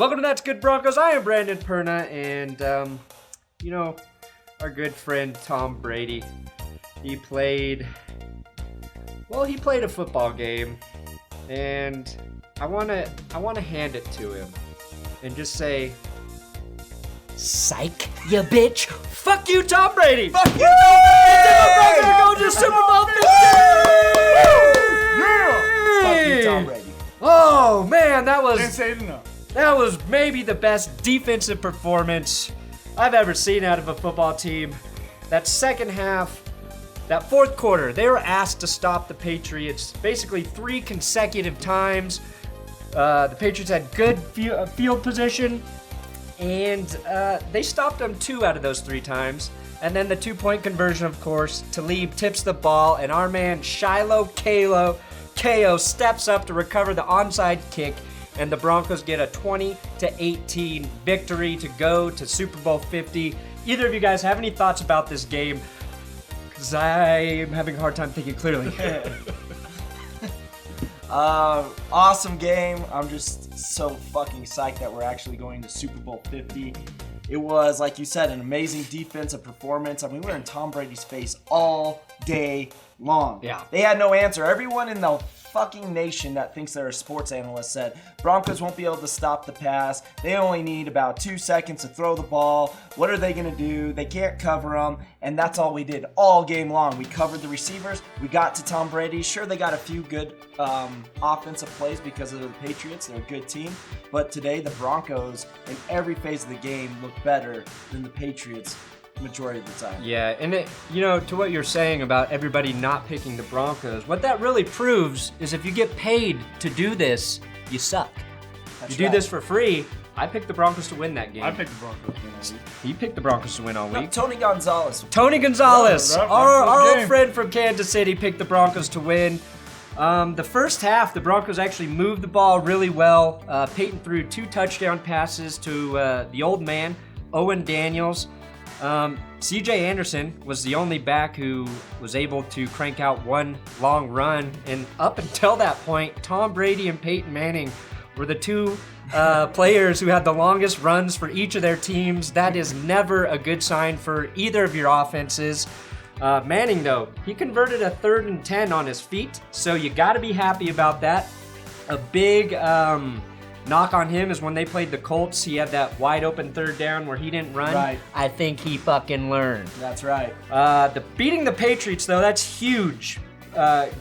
Welcome to That's Good Broncos. I am Brandon Perna, and our good friend Tom Brady. He played a football game, and I wanna hand it to him and just say, psych, you bitch. Fuck you, Tom Brady. Fuck you, Tom Brady. Denver Broncos are going to Super Bowl 50. Yeah. Fuck you, Tom Brady. Oh man, Didn't say it enough. that was maybe the best defensive performance I've ever seen out of a football team. That second half, that fourth quarter, they were asked to stop the Patriots basically 3 consecutive times. The Patriots had good field position, and they stopped them 2 out of those 3 times. And then the 2-point conversion, of course. Talib tips the ball, and our man Shiloh KO steps up to recover the onside kick, and the Broncos get a 20-18 victory to go to Super Bowl 50. Either of you guys have any thoughts about this game? Because I am having a hard time thinking clearly. Awesome game. I'm just so fucking psyched that we're actually going to Super Bowl 50. It was, like you said, an amazing defensive performance. I mean, we were in Tom Brady's face all day long. Yeah. They had no answer. Everyone in the fucking nation that thinks they're a sports analyst said Broncos won't be able to stop the pass. They only need about 2 seconds to throw the ball. What are they going to do? They can't cover them. And that's all we did all game long. We covered the receivers. We got to Tom Brady. Sure, they got a few good offensive plays because of the Patriots. They're a good team. But today, the Broncos, in every phase of the game, look better than the Patriots majority of the time. Yeah, and to what you're saying about everybody not picking the Broncos, what that really proves is if you get paid to do this, you suck. That's you right. do this for free. I picked the Broncos to win that game. I picked the Broncos to win all week. He picked the Broncos to win all No, week. Tony Gonzalez. Tony Gonzalez, Yeah, right, our right, old game. friend from Kansas City, picked the Broncos to win. The first half, the Broncos actually moved the ball really well. Peyton threw 2 touchdown passes to the old man, Owen Daniels. C.J. Anderson was the only back who was able to crank out 1 long run, and up until that point, Tom Brady and Peyton Manning were the 2 players who had the longest runs for each of their teams. That is never a good sign for either of your offenses. Manning, though, he converted a 3rd and 10 on his feet, so you got to be happy about that. A big knock on him is when they played the Colts, he had that wide open 3rd down where he didn't run. Right. I think he fucking learned. That's right. Beating the Patriots, though, that's huge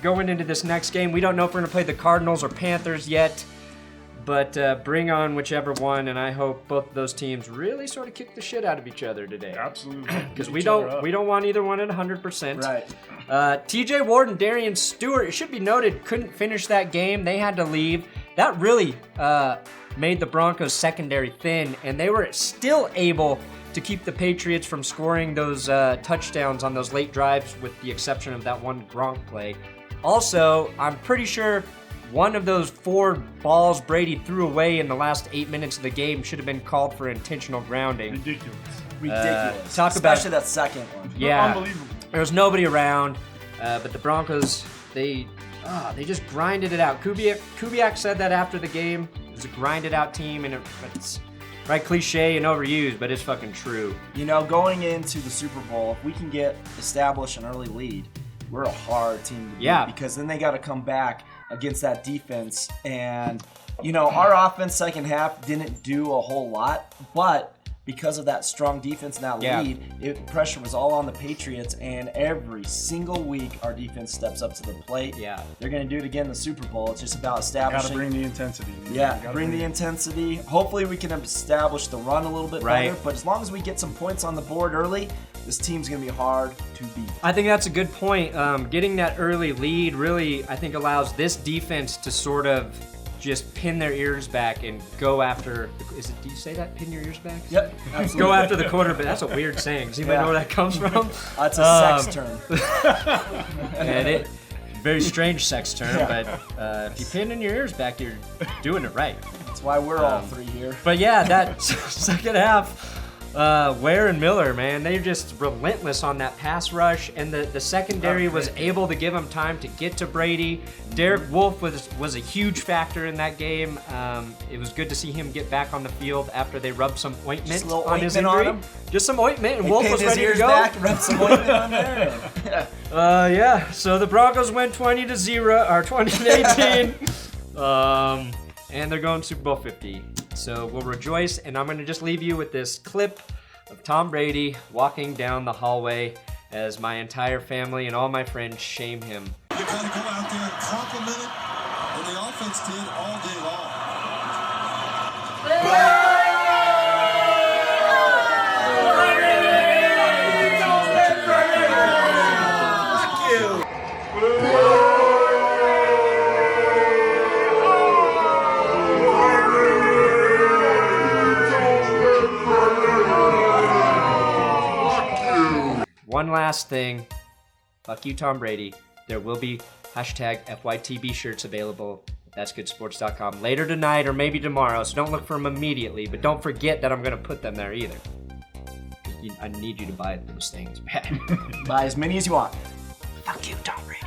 going into this next game. We don't know if we're going to play the Cardinals or Panthers yet, but bring on whichever one, and I hope both of those teams really sort of kick the shit out of each other today. Absolutely. Because we don't want either one at 100%. Right. T.J. Ward and Darian Stewart, it should be noted, couldn't finish that game. They had to leave. That really made the Broncos secondary thin, and they were still able to keep the Patriots from scoring those touchdowns on those late drives, with the exception of that one Gronk play. Also, I'm pretty sure one of those 4 balls Brady threw away in the last 8 minutes of the game should have been called for intentional grounding. Ridiculous. talk about- Especially that second one. Yeah. Unbelievable. There was nobody around, but the Broncos, they just grinded it out. Kubiak said that after the game. It was a grinded out team, and it's right cliche and overused, but it's fucking true. You know, going into the Super Bowl, if we can establish an early lead, we're a hard team to beat. Yeah. Because then they got to come back against that defense. And, our offense second half didn't do a whole lot, but because of that strong defense and that lead, pressure was all on the Patriots, and every single week our defense steps up to the plate. Yeah. They're going to do it again in the Super Bowl. It's just about establishing. Got to bring the intensity. Yeah, bring the intensity. Hopefully we can establish the run a little bit better, but as long as we get some points on the board early, this team's going to be hard to beat. I think that's a good point. Getting that early lead really, I think, allows this defense to sort of just pin their ears back and go after. Do you say that? Pin your ears back? Yep, absolutely. Go after the quarterback. That's a weird saying. Does anybody know where that comes from? That's a sex term. And very strange sex term, but if you pin in your ears back, you're doing it right. That's why we're all 3 here. But yeah, that second half, Ware and Miller, man, they're just relentless on that pass rush, and the secondary was able to give them time to get to Brady. Derek Wolfe was a huge factor in that game. It was good to see him get back on the field after they rubbed some ointment on his injury. On him. Just some ointment, and Wolfe was ready to go. Back and rubbed some ointment on there. Yeah. So the Broncos win 20-0 or 20-18, and they're going Super Bowl 50. So we'll rejoice, and I'm going to just leave you with this clip of Tom Brady walking down the hallway as my entire family and all my friends shame him. You got to go out there and compliment it, and the offense did all day long. One last thing. Fuck you, Tom Brady. There will be hashtag FYTB shirts available at ThatsGoodSports.com later tonight or maybe tomorrow, so don't look for them immediately, but don't forget that I'm going to put them there either. I need you to buy those things, man. Buy as many as you want. Fuck you, Tom Brady.